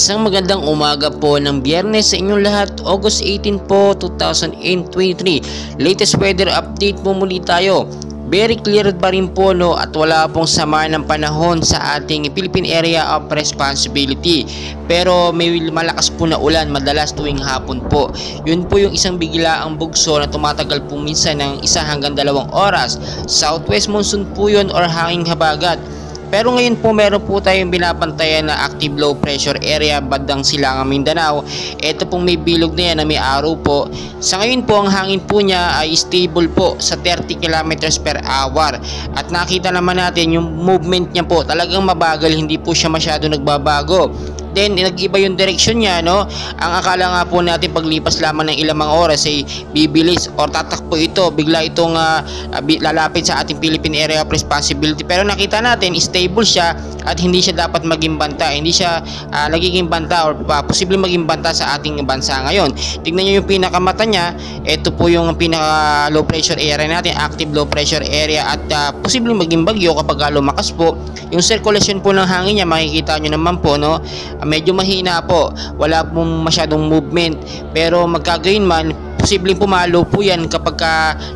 Isang magandang umaga po ng Biyernes sa inyong lahat, August 18 po, 2023. Latest weather update po muli tayo. Very clear pa rin po at wala pong sama ng panahon sa ating Philippine Area of Responsibility. Pero may malakas po na ulan madalas tuwing hapon po. Yun po yung isang biglaang bugso na tumatagal po minsan ng 1 hanggang 2 oras. Southwest monsoon po yun or hanging habagat. Pero ngayon po meron po tayong binabantayan na active low pressure area bandang Silangang Mindanao. Ito pong may bilog na yan na may araw po. Sa ngayon po ang hangin po niya ay stable po sa 30 km per hour. At nakita naman natin yung movement niya po talagang mabagal, hindi po siya masyado nagbabago. Then nag-iba yung direction niya, no? Ang akala nga po natin paglipas lamang ng ilang mga oras ay bibilis or tatakbo ito, bigla itong lalapit sa ating Philippine Area of Responsibility. Pero nakita natin stable siya at hindi siya dapat maging banta, hindi siya nagiging banta or posibleng maging banta sa ating bansa ngayon. Tingnan niyo yung pinakamata niya, ito po yung pinaka low pressure area natin, active low pressure area, at posibleng maging bagyo kapag lumakas po. Yung circulation po ng hangin niya, makikita nyo naman po, no? Medyo mahina po, wala pong masyadong movement, pero magkagayon man posibleng pumalo po yan kapag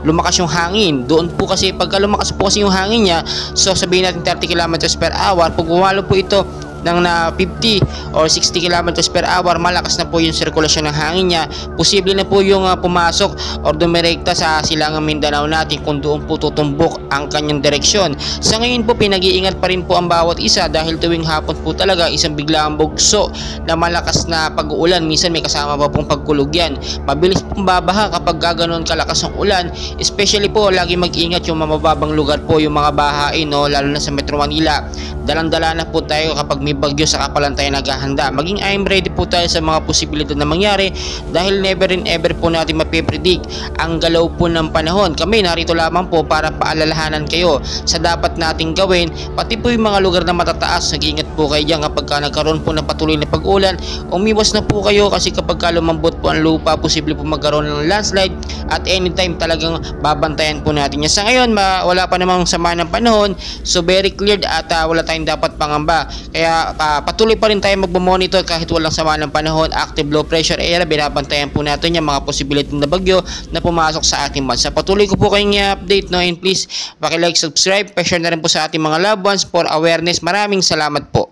lumakas yung hangin. Doon po kasi pagka lumakas po kasi yung hangin niya, so sabihin natin 30 km per hour, pag pumalo po ito ng 50 or 60 km per hour, malakas na po yung sirkulasyon ng hangin niya. Posible na po yung pumasok or dumirekta sa Silangang Mindanao natin kung doon po tutumbok ang kanyang direksyon. Sa ngayon po pinag-iingat pa rin po ang bawat isa dahil tuwing hapon po talaga isang biglaang bugso na malakas na pag-uulan. Minsan may kasama pa pong pagkulog yan. Mabilis pong babaha kapag ganoon kalakas ang ulan. Especially po lagi mag-ingat yung mababang lugar po, yung mga bahain, no? Lalo na sa Metro Manila. Dalang-dala na po tayo kapag may bagyo, sa kapalan tayo naghahanda. Maging I'm ready po tayo sa mga posibilidad na mangyari dahil never and ever po natin mapipredict ang galaw po ng panahon. Kami narito lamang po para paalalahanan kayo sa dapat nating gawin, pati po yung mga lugar na matataas. Nag-iingat po kayo dyan kapag nagkaroon po ng patuloy na pag-ulan. Umiwas na po kayo kasi kapag lumambot po ang lupa, posible po magkaroon ng landslide at anytime talagang babantayan po natin yan. Sa ngayon wala pa namang sama ng panahon, so very cleared at wala tayong dapat pangamba. Kaya patuloy pa rin tayo magmamonitor kahit walang sama ng panahon. Active low pressure area, binabantayan po natin yung mga posibilidad na bagyo na pumasok sa ating bansa. Patuloy ko po kayong i-update, no? And please, paki-like, subscribe, pa-share na rin po sa ating mga loved ones for awareness. Maraming salamat po.